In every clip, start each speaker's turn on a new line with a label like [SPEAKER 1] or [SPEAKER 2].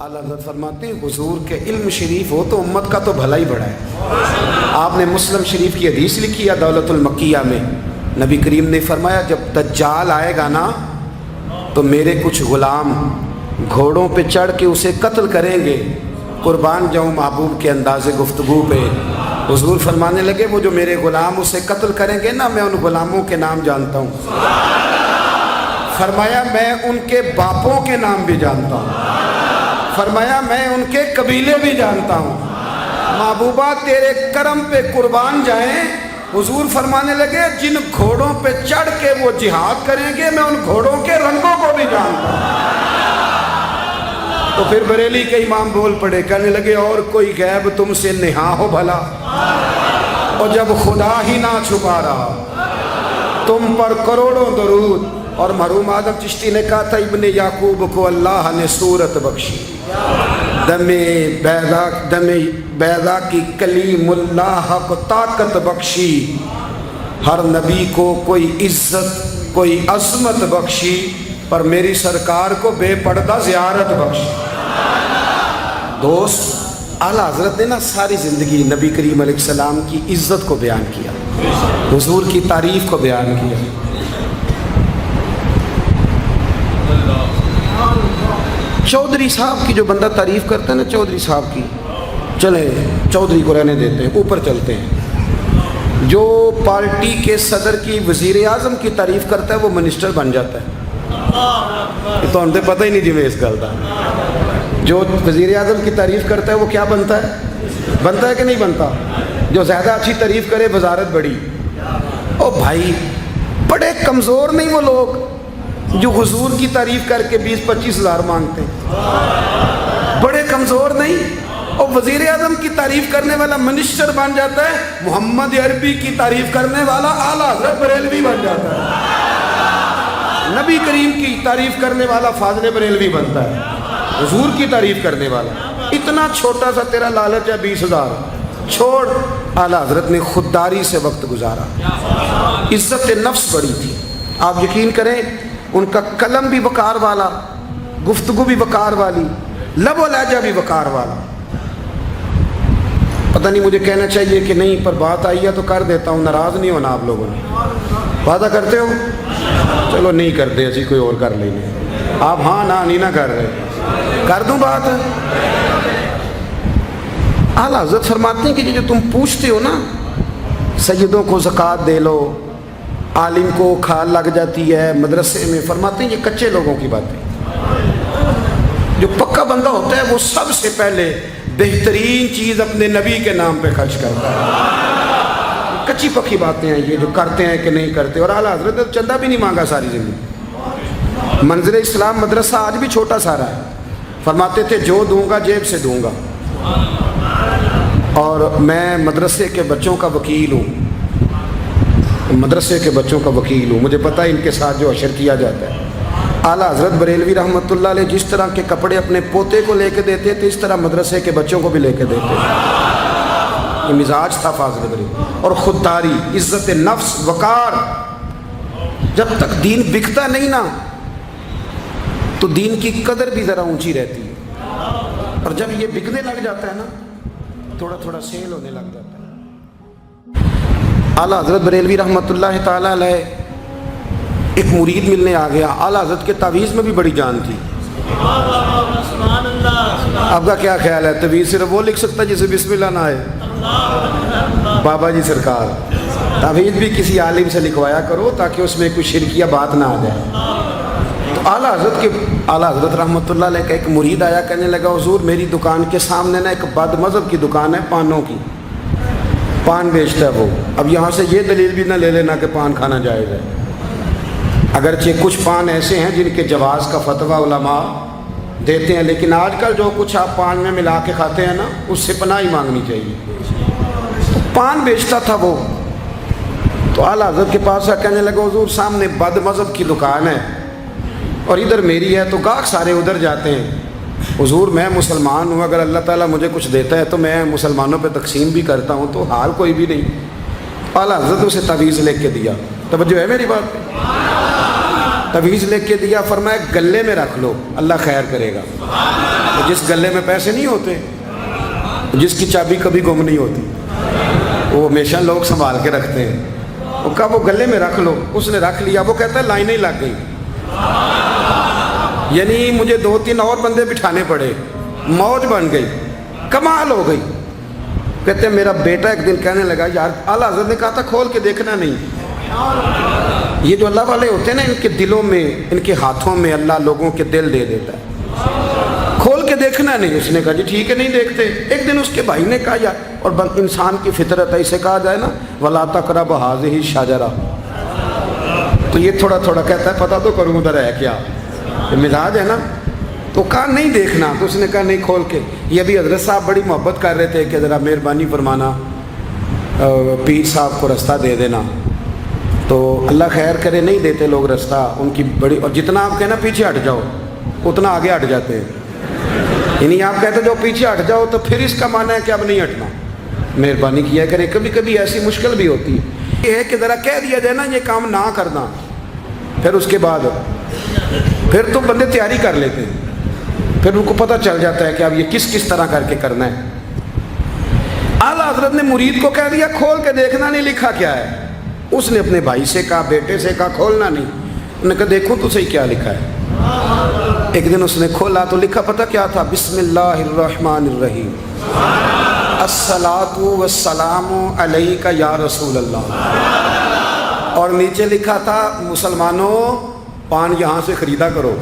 [SPEAKER 1] اعلیٰ حضرت فرماتے ہیں حضور کے علم شریف ہو تو امت کا تو بھلا ہی بڑا ہے۔ آپ نے مسلم شریف کی حدیث لکھی ہے دولت المکیہ میں، نبی کریم نے فرمایا جب دجال آئے گا نا تو میرے کچھ غلام گھوڑوں پہ چڑھ کے اسے قتل کریں گے، قربان جاؤں محبوب کے انداز گفتگو پہ۔ حضور فرمانے لگے وہ جو میرے غلام اسے قتل کریں گے نا، میں ان غلاموں کے نام جانتا ہوں۔ فرمایا میں ان کے باپوں کے نام بھی جانتا ہوں، فرمایا میں ان کے قبیلے بھی جانتا ہوں۔ محبوبہ تیرے کرم پہ قربان جائیں۔ حضور فرمانے لگے جن گھوڑوں پہ چڑھ کے وہ جہاد کریں گے میں ان گھوڑوں کے رنگوں کو بھی جانتا ہوں۔ تو پھر بریلی کے امام بول پڑے، کہنے لگے اور کوئی غیب تم سے نہا ہو بھلا، اور جب خدا ہی نہ چھپا رہا تم پر کروڑوں درود۔ اور مرحوم آدم چشتی نے کہا تھا ابن یعقوب کو اللہ نے صورت بخشی، دم بیضا کی کلیم اللہ کو طاقت بخشی، ہر نبی کو کوئی عزت کوئی عظمت بخشی، پر میری سرکار کو بے پردہ زیارت بخشی۔ دوست اعلیٰ حضرت نے نا ساری زندگی نبی کریم علیہ السلام کی عزت کو بیان کیا، حضور کی تعریف کو بیان کیا۔ چودھری صاحب کی جو بندہ تعریف کرتا ہے نا، چودھری صاحب کی، چلیں چودھری کو رہنے دیتے ہیں، اوپر چلتے ہیں۔ جو پارٹی کے صدر کی وزیر اعظم کی تعریف کرتا ہے وہ منسٹر بن جاتا ہے۔ تو ہم تو پتہ ہی نہیں جی میں اس گل کا۔ جو وزیر اعظم کی تعریف کرتا ہے وہ کیا بنتا ہے کہ نہیں بنتا؟ جو زیادہ اچھی تعریف کرے وزارت بڑی۔ او بھائی بڑے کمزور نہیں وہ لوگ جو حضور کی تعریف کر کے 20-25 ہزار مانگتے ہیں، بڑے کمزور نہیں۔ اور وزیر اعظم کی تعریف کرنے والا منسٹر بن جاتا ہے، محمد عربی کی تعریف کرنے والا اعلیٰ حضرت بریلوی بن جاتا ہے، نبی کریم کی تعریف کرنے والا فاضل بریلوی بنتا ہے، حضور کی تعریف کرنے والا۔ اتنا چھوٹا سا تیرا لالچ ہے 20,000 چھوڑ۔ اعلیٰ حضرت نے خودداری سے وقت گزارا، عزت نفس بڑی تھی۔ آپ یقین کریں ان کا قلم بھی وقار والا، گفتگو بھی وقار والی، لب و لہجہ بھی وقار والا۔ پتہ نہیں مجھے کہنا چاہیے کہ نہیں، پر بات آئی ہے تو کر دیتا ہوں، ناراض نہیں ہونا آپ لوگوں نے۔ وعدہ کرتے ہو؟ چلو نہیں کرتے، ایسی کوئی اور کر لیں گے۔ آپ ہاں نہیں نہ کر رہے، کر دوں بات۔ اعلیٰ حضرت فرماتے ہیں کہ جو تم پوچھتے ہو نا، سیدوں کو زکوٰۃ دے لو، عالم کو کھال لگ جاتی ہے مدرسے میں، فرماتے ہیں یہ کچے لوگوں کی باتیں۔ جو پکا بندہ ہوتا ہے وہ سب سے پہلے بہترین چیز اپنے نبی کے نام پہ خرچ کرتا ہے۔ کچی پکی باتیں ہیں یہ جو کرتے ہیں کہ نہیں کرتے۔ اور اعلیٰ حضرت نے چندہ بھی نہیں مانگا ساری زندگی۔ منظر اسلام مدرسہ آج بھی چھوٹا سارا ہے، فرماتے تھے جو دوں گا جیب سے دوں گا، اور میں مدرسے کے بچوں کا وکیل ہوں، مدرسے کے بچوں کا وکیل ہوں، مجھے پتہ ہے ان کے ساتھ جو اشر کیا جاتا ہے۔ اعلیٰ حضرت بریلوی رحمۃ اللہ علیہ جس طرح کے کپڑے اپنے پوتے کو لے کے دیتے تھے، اس طرح مدرسے کے بچوں کو بھی لے کے دیتے تھے۔ یہ مزاج تھا فاضل بریلوی۔ اور خودداری، عزت نفس، وقار۔ جب تک دین بکتا نہیں نا تو دین کی قدر بھی ذرا اونچی رہتی ہے، اور جب یہ بکنے لگ جاتا ہے نا تھوڑا تھوڑا سیل ہونے لگ جاتا ہے۔ اعلیٰ حضرت بریلوی رحمۃ اللہ تعالیٰ علیہ ایک مرید ملنے آ گیا۔ اعلیٰ حضرت کے تعویذ میں بھی بڑی جان تھی۔ آپ کا کیا خیال ہے، تعویذ صرف وہ لکھ سکتا ہے جسے بسم اللہ نہ آئے؟ بابا جی سرکار تعویذ بھی کسی عالم سے لکھوایا کرو تاکہ اس میں کوئی شرکیہ بات نہ آ جائے۔ تو اعلیٰ حضرت رحمۃ اللہ علیہ کا ایک مرید آیا، کہنے لگا حضور میری دکان کے سامنے نا ایک بد مذہب کی دکان ہے، پانوں کی، پان بیچتا ہے وہ۔ اب یہاں سے یہ دلیل بھی نہ لے لینا کہ پان کھانا جائز ہے، اگرچہ کچھ پان ایسے ہیں جن کے جواز کا فتویٰ علماء دیتے ہیں، لیکن آج کل جو کچھ آپ پان میں ملا کے کھاتے ہیں نا اس سے پناہ ہی مانگنی چاہیے۔ پان بیچتا تھا وہ۔ تو اعلیٰ حضرت کے پاس کہنے لگا حضور سامنے بد مذہب کی دکان ہے اور ادھر میری ہے، تو گاہک سارے ادھر جاتے ہیں، حضور میں مسلمان ہوں، اگر اللہ تعالیٰ مجھے کچھ دیتا ہے تو میں مسلمانوں پہ تقسیم بھی کرتا ہوں، تو حال کوئی بھی نہیں۔ اعلیٰ حضرت اسے تعویذ لکھ کے دیا، توجہ ہے میری بات پہ؟ تعویذ لکھ کے دیا، فرمایا گلے میں رکھ لو اللہ خیر کرے گا۔ جس گلے میں پیسے نہیں ہوتے، جس کی چابی کبھی گم نہیں ہوتی، وہ ہمیشہ لوگ سنبھال کے رکھتے ہیں، وہ کہا وہ گلے میں رکھ لو، اس نے رکھ لیا، وہ کہتا ہے لائنیں لگ گئی، یعنی مجھے 2-3 اور بندے بٹھانے پڑے، موج بن گئی، کمال ہو گئی۔ کہتے ہیں میرا بیٹا ایک دن کہنے لگا یار اعلیٰ حضرت نے کہا تھا کھول کے دیکھنا نہیں۔ یہ جو اللہ والے ہوتے ہیں نا، ان کے دلوں میں، ان کے ہاتھوں میں اللہ لوگوں کے دل دے دیتا ہے، کھول کے دیکھنا نہیں۔ اس نے کہا جی ٹھیک ہے نہیں دیکھتے۔ ایک دن اس کے بھائی نے کہا یار، اور انسان کی فطرت ہے، اسے کہا جائے نا وَلَا تَقْرَبُوا هَٰذِهِ الشَّجَرَةَ، تو یہ تھوڑا تھوڑا کہتا ہے پتہ تو کروں ادھر ہے کیا، یہ مزاج ہے نا، تو کہا نہیں دیکھنا، تو اس نے کہا نہیں کھول کے۔ یہ بھی حضرت صاحب بڑی محبت کر رہے تھے کہ ذرا مہربانی فرمانا پیر صاحب کو رستہ دے دینا، تو اللہ خیر کرے نہیں دیتے لوگ رستہ، ان کی بڑی، اور جتنا آپ کہنا پیچھے ہٹ جاؤ اتنا آگے ہٹ جاتے ہیں، یعنی آپ کہتے جو پیچھے ہٹ جاؤ تو پھر اس کا معنی ہے کہ اب نہیں ہٹنا۔ مہربانی کیا کرے، کبھی کبھی ایسی مشکل بھی ہوتی ہے، یہ ہے کہ ذرا کہہ دیا جائے نا یہ کام نہ کرنا، پھر اس کے بعد پھر تو بندے تیاری کر لیتے ہیں، پھر ان کو پتہ چل جاتا ہے کہ اب یہ کس کس طرح کر کے کرنا ہے۔ اعلیٰ حضرت نے مرید کو کہہ دیا کھول کے دیکھنا نہیں، لکھا کیا ہے؟ اس نے اپنے بھائی سے کہا، بیٹے سے کہا کھولنا نہیں۔ انہوں نے کہا دیکھو تو صحیح کیا لکھا ہے۔ ایک دن اس نے کھولا تو لکھا پتہ کیا تھا؟ بسم اللہ الرحمن الرحیم، الصلاۃ والسلام علیک یا رسول اللہ، اور نیچے لکھا تھا مسلمانوں پان یہاں سے خریدا کرو،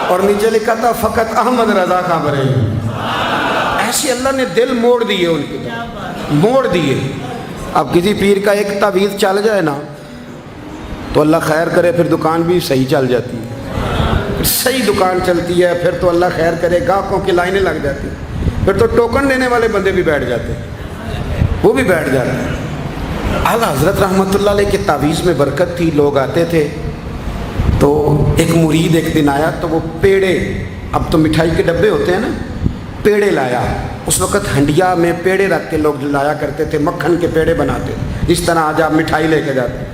[SPEAKER 1] اور نیچے لکھا تھا فقط احمد رضا کا بریلوی۔ ایسے اللہ نے دل موڑ دیے، ان کے دل موڑ دیے۔ اب کسی پیر کا ایک تعویذ چل جائے نا تو اللہ خیر کرے پھر دکان بھی صحیح چل جاتی ہے، پھر صحیح دکان چلتی ہے، پھر تو اللہ خیر کرے گاہکوں کی لائنیں لگ جاتی ہیں، پھر تو ٹوکن دینے والے بندے بھی بیٹھ جاتے ہیں، وہ بھی بیٹھ جاتے ہیں۔ اعلیٰ حضرت رحمۃ اللہ علیہ کے تعویذ میں برکت تھی، لوگ آتے تھے تو ایک مرید ایک دن آیا تو وہ پیڑے، اب تو مٹھائی کے ڈبے ہوتے ہیں نا، پیڑے لایا۔ اس وقت ہنڈیا میں پیڑے رکھ کے لوگ لایا کرتے تھے، مکھن کے پیڑے بناتے تھے، جس طرح آج آپ مٹھائی لے کے جاتے ہیں۔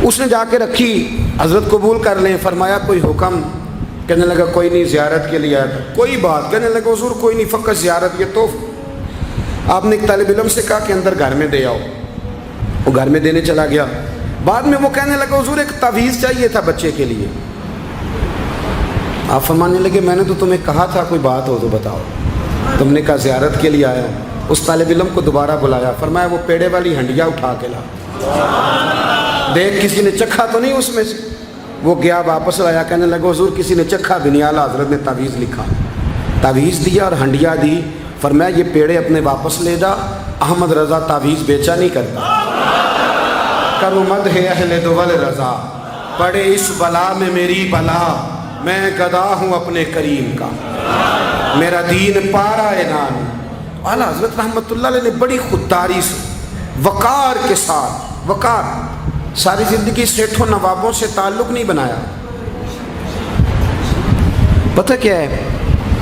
[SPEAKER 1] اس نے جا کے رکھی، حضرت قبول کر لیں، فرمایا کوئی حکم؟ کہنے لگا کوئی نہیں، زیارت کے لیے آیا تھا۔ کوئی بات؟ کہنے لگا حضور کوئی نہیں، فقط زیارت، یہ تو آپ نے ایک طالب علم سے کہا کہ اندر گھر میں دے آؤ، وہ گھر میں دینے چلا گیا۔ بعد میں وہ کہنے لگا حضور ایک تعویذ چاہیے تھا بچے کے لیے۔ آپ فرمانے لگے میں نے تو تمہیں کہا تھا کوئی بات ہو تو بتاؤ، تم نے کہا زیارت کے لیے آیا ہوں۔ اس طالب علم کو دوبارہ بلایا، فرمایا وہ پیڑے والی ہنڈیا اٹھا کے لا، دیکھ کسی نے چکھا تو نہیں اس میں سے۔ وہ گیا واپس لایا، کہنے لگا حضور کسی نے چکھا بھی نہیں، اعلیٰ حضرت نے تعویذ لکھا، تعویذ دیا اور ہنڈیا دی، فرمایا یہ پیڑے اپنے واپس لے جا، احمد رضا تعویذ بیچا نہیں کرتا۔ کرو مد ہے اہل دول رضا، پڑے اس بلا میں میری بلا، میں گدا ہوں اپنے کریم کا، میرا دین پارا انعام۔ اعلیٰ حضرت رحمۃ اللہ علیہ نے بڑی خودداری سے، وقار کے ساتھ، وقار، ساری زندگی سیٹھوں نوابوں سے تعلق نہیں بنایا۔ پتہ کیا ہے،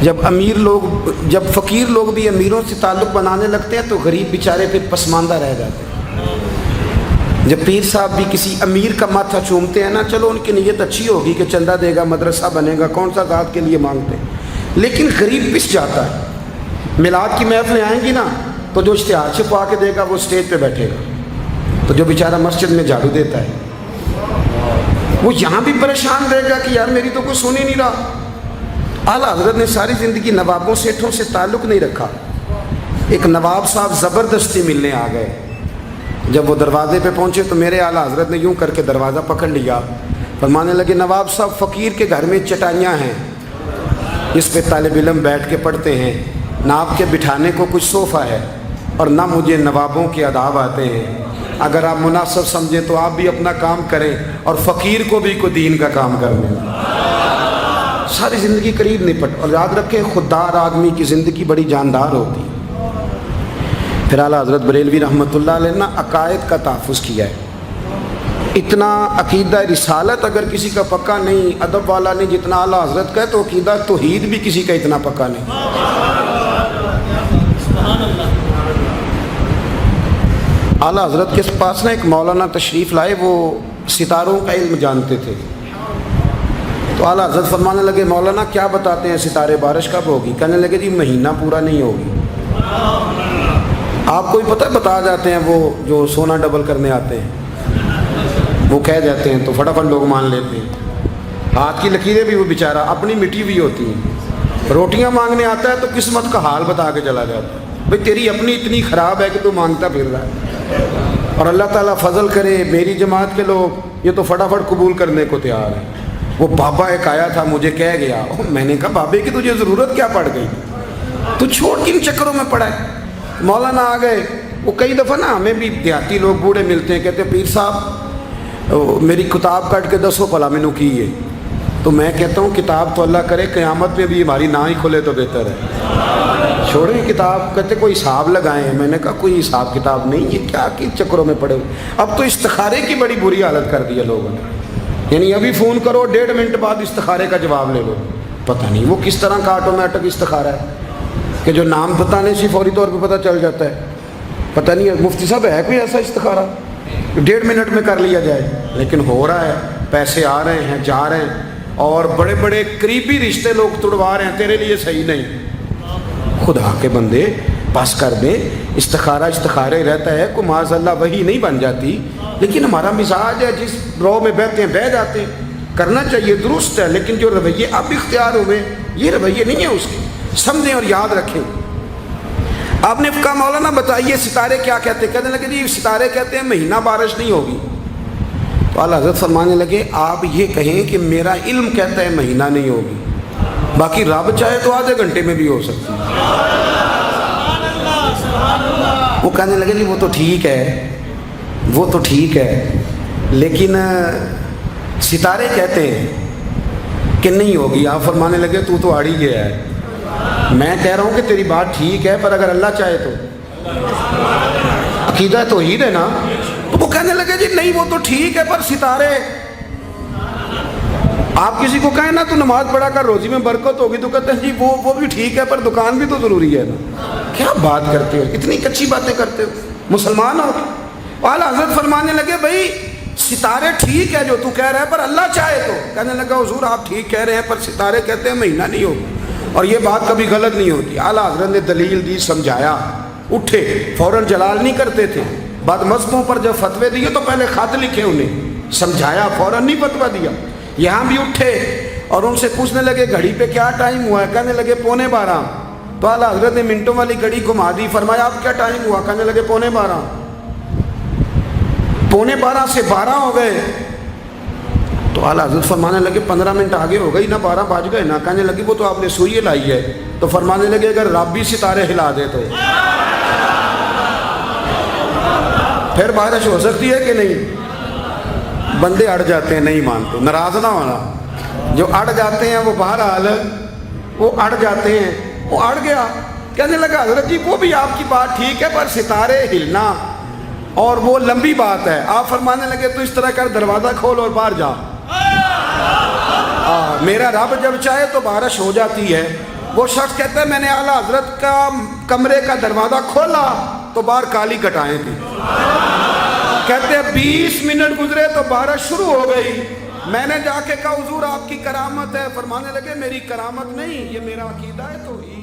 [SPEAKER 1] جب امیر لوگ، جب فقیر لوگ بھی امیروں سے تعلق بنانے لگتے ہیں تو غریب بیچارے پھر پسماندہ رہ جاتے ہیں۔ جب پیر صاحب بھی کسی امیر کا ماتھا چومتے ہیں نا، چلو ان کی نیت اچھی ہوگی کہ چندہ دے گا، مدرسہ بنے گا، کون سا ذات کے لیے مانگتے ہیں، لیکن غریب پس جاتا ہے۔ میلاد کی محفلیں آئیں گی نا تو جو اشتہار چھپا کے دے گا وہ اسٹیج پہ بیٹھے گا، تو جو بیچارہ مسجد میں جھاڑو دیتا ہے وہ یہاں بھی پریشان رہے گا کہ یار میری تو کوئی سن ہی نہیں رہا۔ اعلیٰ حضرت نے ساری زندگی نوابوں سیٹھوں سے تعلق نہیں رکھا۔ ایک نواب صاحب زبردستی ملنے آ گئے، جب وہ دروازے پہ پہنچے تو میرے اعلیٰ حضرت نے یوں کر کے دروازہ پکڑ لیا، فرمانے لگے نواب صاحب فقیر کے گھر میں چٹائیاں ہیں، اس پہ طالب علم بیٹھ کے پڑھتے ہیں، نہ آپ کے بٹھانے کو کچھ صوفہ ہے اور نہ مجھے نوابوں کے آداب آتے ہیں، اگر آپ مناسب سمجھیں تو آپ بھی اپنا کام کریں اور فقیر کو بھی کوئی دین کا کام کرنے۔ ساری زندگی قریب نہیں پٹ، اور یاد رکھیں خوددار آدمی کی زندگی بڑی جاندار ہوتی۔ پھر اعلیٰ حضرت بریلوی رحمۃ اللہ علیہ نے عقائد کا تحفظ کیا ہے۔ اتنا عقیدہ رسالت اگر کسی کا پکا نہیں، ادب والا نہیں جتنا اعلیٰ حضرت کا ہے، تو عقیدہ توحید بھی کسی کا اتنا پکا نہیں۔ اعلیٰ حضرت کے پاس نا ایک مولانا تشریف لائے، وہ ستاروں کا علم جانتے تھے، تو اعلیٰ حضرت فرمانے لگے مولانا کیا بتاتے ہیں ستارے بارش کب ہوگی؟ کہنے لگے جی مہینہ پورا نہیں ہوگی. آپ کو بھی پتہ ہے بتا جاتے ہیں وہ جو سونا ڈبل کرنے آتے ہیں وہ کہہ جاتے ہیں تو فٹافٹ لوگ مان لیتے ہیں. ہاتھ کی لکیریں بھی وہ بیچارہ اپنی مٹی ہوئی ہوتی ہیں. روٹیاں مانگنے آتا ہے تو قسمت کا حال بتا کے چلا جاتا ہے بھئی تیری اپنی اتنی خراب ہے کہ تو مانگتا پھر رہا ہے. اور اللہ تعالیٰ فضل کرے میری جماعت کے لوگ یہ تو فٹافٹ قبول کرنے کو تیار ہیں. وہ بابا ایک آیا تھا مجھے کہہ گیا, میں نے کہا بابے کی تجھے ضرورت کیا پڑ گئی, تو چھوڑ کن چکروں میں پڑا ہے. مولانا آ گئے. وہ کئی دفعہ نا ہمیں بھی دیہاتی لوگ بوڑھے ملتے ہیں, کہتے ہیں پیر صاحب میری کتاب کٹ کے دسو پلا مینو کی ہے. تو میں کہتا ہوں کتاب تو اللہ کرے قیامت میں بھی ہماری نہ ہی کھلے تو بہتر ہے, چھوڑیں کتاب. کہتے کوئی حساب لگائیں. میں نے کہا کوئی حساب کتاب نہیں, یہ کیا کن چکروں میں پڑے ہوئے. اب تو استخارے کی بڑی بری حالت کر دی ہے لوگوں نے, یعنی ابھی فون کرو 1.5 منٹ بعد استخارے کا جواب لے لو. پتہ نہیں وہ کس طرح کا آٹومیٹک استخارہ ہے کہ جو نام بتانے سے فوری طور پہ پتہ چل جاتا ہے. پتہ نہیں مفتی صاحب ہے کوئی ایسا استخارہ 1.5 منٹ میں کر لیا جائے, لیکن ہو رہا ہے. پیسے آ رہے ہیں جا رہے ہیں, اور بڑے بڑے قریبی رشتے لوگ تڑوا رہے ہیں تیرے لیے صحیح نہیں. خدا کے بندے پاس کر دیں. استخارے رہتا ہے, کوئی معاذ اللہ وہی نہیں بن جاتی, لیکن ہمارا مزاج ہے جس رو میں بیٹھتے ہیں بہ جاتے ہیں. کرنا چاہیے درست ہے, لیکن جو رویے اب اختیار ہوئے یہ رویے نہیں ہیں اس کے. سمجھیں اور یاد رکھیں. آپ نے کہا مولانا بتائیے ستارے کیا کہتے ہیں؟ کہنے لگے جی ستارے کہتے ہیں مہینہ بارش نہیں ہوگی. تو اعلیٰ حضرت فرمانے لگے آپ یہ کہیں کہ میرا علم کہتا ہے مہینہ نہیں ہوگی, باقی رب چاہے تو آدھے گھنٹے میں بھی ہو سکتی ہے. وہ کہنے لگے جی وہ تو ٹھیک ہے لیکن ستارے کہتے ہیں کہ نہیں ہوگی. آپ فرمانے لگے تو آڑ ہی گیا ہے. میں کہہ رہا ہوں کہ تیری بات ٹھیک ہے, پر اگر اللہ چاہے تو عقیدہ توحید ہے نا. تو وہ کہنے لگے جی نہیں وہ تو ٹھیک ہے پر ستارے, آپ کسی کو کہیں نا تو نماز پڑھا کر روزی میں برکت ہوگی تو کہتے ہیں جی وہ بھی ٹھیک ہے پر دکان بھی تو ضروری ہے نا. کیا بات کرتے ہو, اتنی کچی باتیں کرتے ہو, مسلمان ہو. اعلیٰ حضرت فرمانے لگے بھائی ستارے ٹھیک ہے جو تو کہہ رہا ہے پر اللہ چاہے تو. کہنے لگا حضور آپ ٹھیک کہہ رہے ہیں پر ستارے کہتے ہیں مہینہ نہیں ہوگا, اور یہ بات کبھی غلط نہیں ہوتی. اعلیٰ حضرت نے دلیل دی, سمجھایا, اٹھے, فوراً جلال نہیں کرتے تھے. بعد مذہبوں پر جب فتوے دیے تو پہلے خط لکھے, انہیں سمجھایا, فوراً نہیں فتویٰ دیا. یہاں بھی اٹھے اور ان سے پوچھنے لگے گھڑی پہ کیا ٹائم ہوا ہے؟ کہنے لگے 11:45. تو اعلیٰ حضرت نے منٹوں والی گھڑی گھما دی. فرمایا اب کیا ٹائم ہوا؟ کہنے لگے 11:45. 11:45 سے 12 ہو گئے. تو اعلیٰ حضرت فرمانے لگے 15 منٹ آگے ہو گئی نا, 12 بج گئے نا. کہنے لگے وہ تو آپ نے سوئی لائی ہے. تو فرمانے لگے اگر رب بھی ستارے ہلا دے تو پھر بارش ہو سکتی ہے کہ نہیں؟ بندے اڑ جاتے ہیں, نہیں مانتے. ناراض نہ ہونا, جو اڑ جاتے ہیں وہ بہرحال وہ اڑ جاتے ہیں. وہ اڑ گیا. کہنے لگا حضرت جی وہ بھی آپ کی بات ٹھیک ہے پر ستارے ہلنا اور وہ لمبی بات ہے. آپ فرمانے لگے تو اس طرح کر دروازہ کھول اور باہر جا. میرا رب جب چاہے تو بارش ہو جاتی ہے. وہ شخص کہتا ہے میں نے اعلیٰ حضرت کا کمرے کا دروازہ کھولا تو باہر کالی کٹائیں تھی. کہتے ہیں 20 منٹ گزرے تو بارش شروع ہو گئی. میں نے جا کے کہا حضور آپ کی کرامت ہے. فرمانے لگے میری کرامت نہیں, یہ میرا عقیدہ ہے توحید.